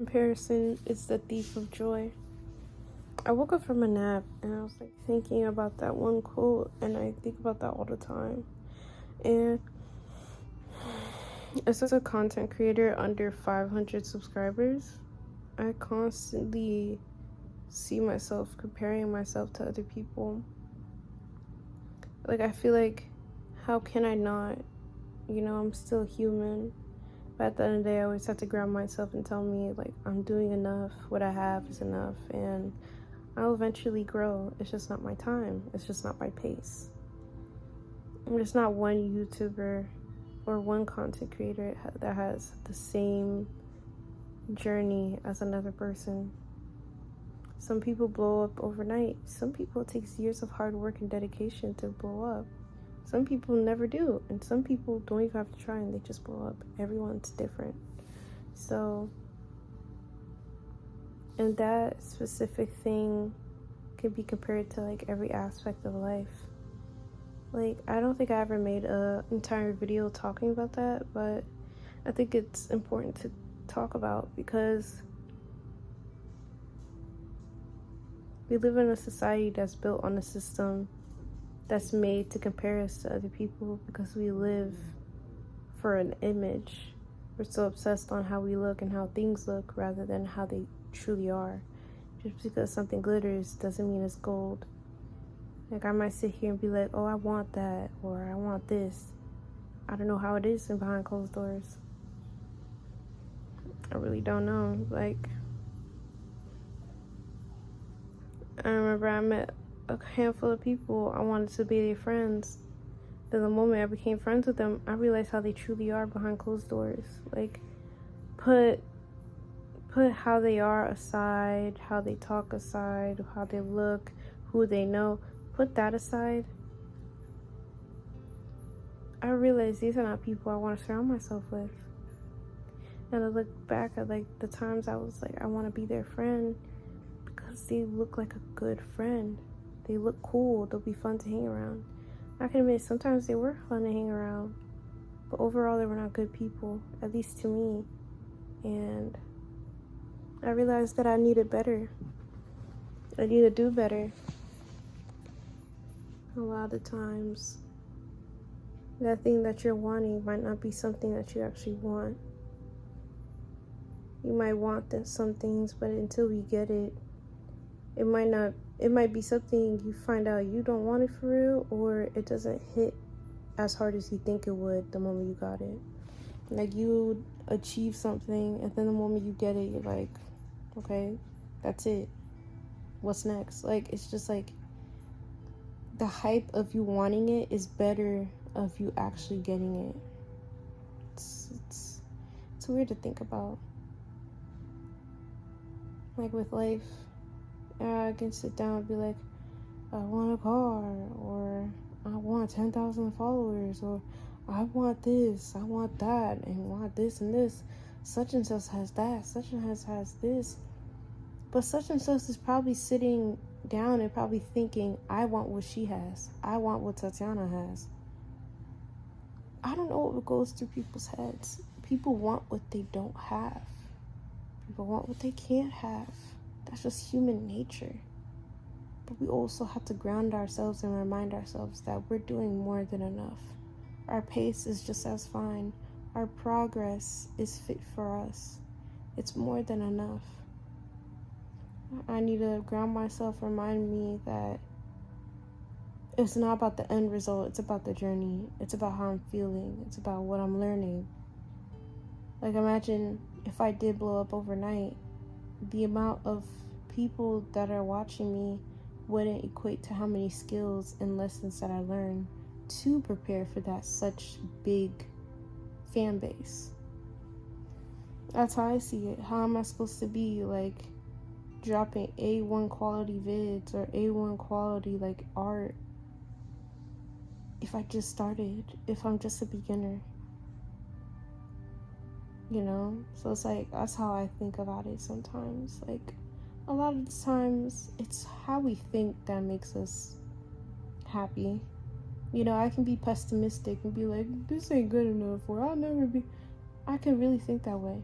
Comparison is the thief of joy. I woke up from a nap and I was like thinking about that one quote, and I think about that all the time. And as a content creator under 500 subscribers, I constantly see myself comparing myself to other people. Like, I feel like, how can I not? I'm still human. But at the end of the day, I always have to ground myself and tell me, like, I'm doing enough. What I have is enough. And I'll eventually grow. It's just not my time. It's just not my pace. There's not one YouTuber or one content creator that has the same journey as another person. Some people blow up overnight. Some people, it takes years of hard work and dedication to blow up. Some people never do, and some people don't even have to try and they just blow up. Everyone's different. So, and that specific thing can be compared to like every aspect of life. Like, I don't think I ever made an entire video talking about that, but I think it's important to talk about because we live in a society that's built on a system that's made to compare us to other people because we live for an image. We're so obsessed on how we look and how things look rather than how they truly are. Just because something glitters doesn't mean it's gold. Like, I might sit here and be like, oh, I want that, or I want this. I don't know how it is behind closed doors. I really don't know. Like, I remember I met a handful of people. I wanted to be their friends. Then the moment I became friends with them, I realized how they truly are behind closed doors. Like, put how they are aside, how they talk aside, how they look, who they know. Put that aside. I realized these are not people I want to surround myself with. And I look back at like the times I was like, I want to be their friend because they look like a good friend. They look cool. They'll be fun to hang around. I can admit sometimes they were fun to hang around, but overall they were not good people, at least to me. And I realized that I needed better. I need to do better. A lot of times, that thing that you're wanting might not be something that you actually want. You might want some things, but until you get it, it might be something you find out you don't want it for real, or it doesn't hit as hard as you think it would the moment you got it. Like, you achieve something, and then the moment you get it, you're like, okay, that's it. What's next? Like, it's just like, the hype of you wanting it is better of you actually getting it. It's weird to think about. Like, with life, I can sit down and be like, I want a car, or I want 10,000 followers, or I want this, I want that, and want this and this. Such and such has that, such and such has this. But such and such is probably sitting down and probably thinking, I want what she has. I want what Tatiana has. I don't know what goes through people's heads. People want what they don't have. People want what they can't have. That's just human nature. But we also have to ground ourselves and remind ourselves that we're doing more than enough. Our pace is just as fine. Our progress is fit for us. It's more than enough. I need to ground myself, remind me that it's not about the end result, it's about the journey. It's about how I'm feeling. It's about what I'm learning. Like, imagine if I did blow up overnight, the amount of people that are watching me wouldn't equate to how many skills and lessons that I learned to prepare for that such big fan base. That's how I see it. How am I supposed to be, like, dropping A1 quality vids or A1 quality, like, art if I just started, if I'm just a beginner? So it's like, that's how I think about it sometimes. Like, a lot of the times it's how we think that makes us happy. I can be pessimistic and be like, this ain't good enough, or I'll never be. I can really think that way.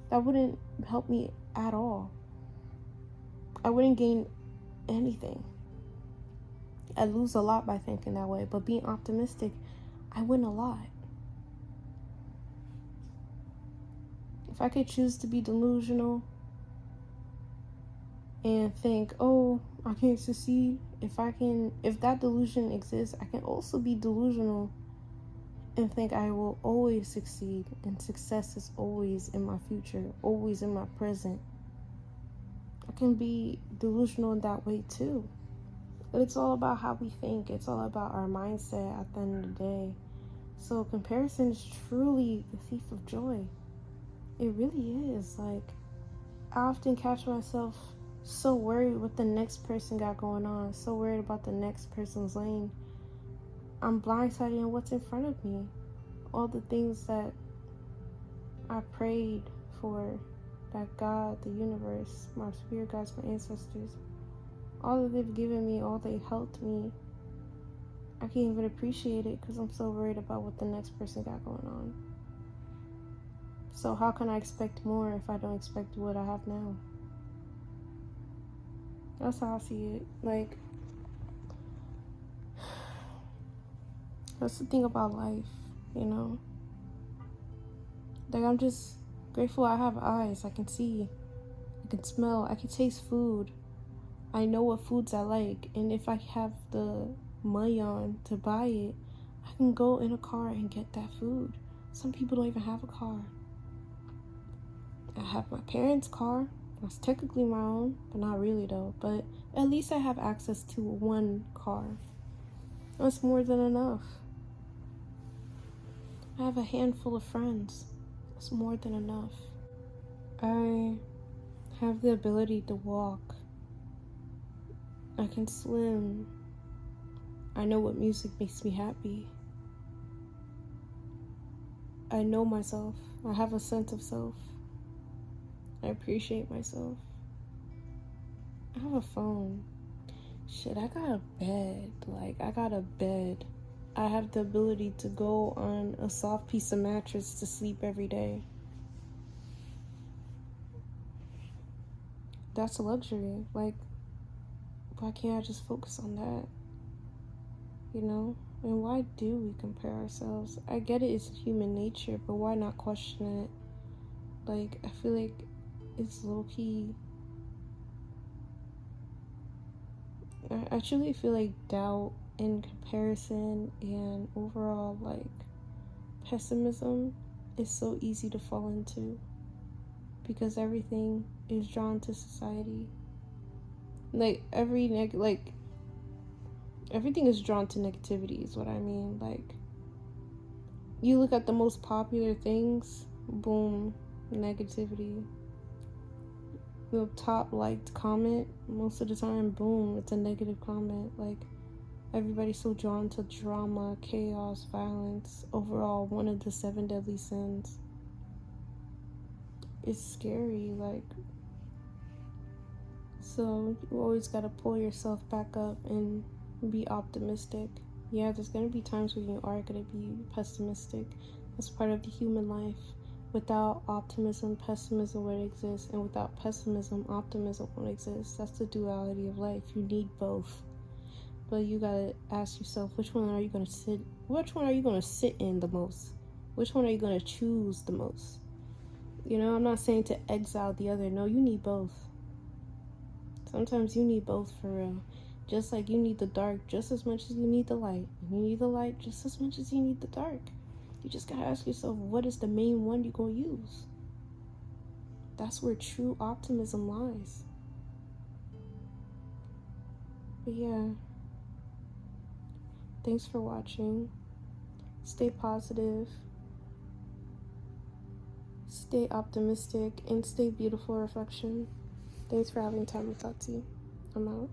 That wouldn't help me at all. I wouldn't gain anything. I lose a lot by thinking that way, but being optimistic, I win a lot. If I could choose to be delusional and think, oh, I can't succeed, if that delusion exists, I can also be delusional and think I will always succeed, and success is always in my future, always in my present. I can be delusional in that way too. But it's all about how we think. It's all about our mindset at the end of the day. So comparison is truly the thief of joy. It really is. Like, I often catch myself so worried what the next person got going on, so worried about the next person's lane. I'm blindsided in what's in front of me. All the things that I prayed for, that God, the universe, my spirit guides, my ancestors, all that they've given me, all they helped me, I can't even appreciate it because I'm so worried about what the next person got going on. So how can I expect more if I don't expect what I have now? That's how I see it. Like, that's the thing about life, you know? Like, I'm just grateful I have eyes. I can see, I can smell, I can taste food. I know what foods I like, and if I have the money on to buy it, I can go in a car and get that food. Some people don't even have a car. I have my parents' car. That's technically my own, but not really though. But at least I have access to one car. That's more than enough. I have a handful of friends. That's more than enough. I have the ability to walk. I can swim. I know what music makes me happy. I know myself. I have a sense of self. I appreciate myself. I have a phone. Shit, I got a bed. Like, I got a bed. I have the ability to go on a soft piece of mattress to sleep every day. That's a luxury. Like, why can't I just focus on that? You know? And why do we compare ourselves? I get it, it's human nature, but why not question it? Like, I feel like it's low-key. I truly feel like doubt and comparison and overall, like, pessimism is so easy to fall into because everything is drawn to society. Like, everything is drawn to negativity is what I mean. Like, you look at the most popular things, boom, negativity. The top liked comment, most of the time, boom, it's a negative comment. Like, everybody's so drawn to drama, chaos, violence. Overall, one of the 7 deadly sins. It's scary, like. So you always gotta pull yourself back up and be optimistic. Yeah, there's gonna be times when you are gonna be pessimistic. That's part of the human life. Without optimism, pessimism would exist, and without pessimism, optimism won't exist. That's the duality of life. You need both. But you gotta ask yourself, which one are you gonna sit in the most? Which one are you gonna choose the most? You know, I'm not saying to exile the other. No, you need both. Sometimes you need both for real. Just like you need the dark just as much as you need the light. And you need the light just as much as you need the dark. You just gotta ask yourself, what is the main one you're gonna use? That's where true optimism lies. But yeah. Thanks for watching. Stay positive. Stay optimistic. And stay beautiful, reflection. Thanks for having time with Tati. I'm out.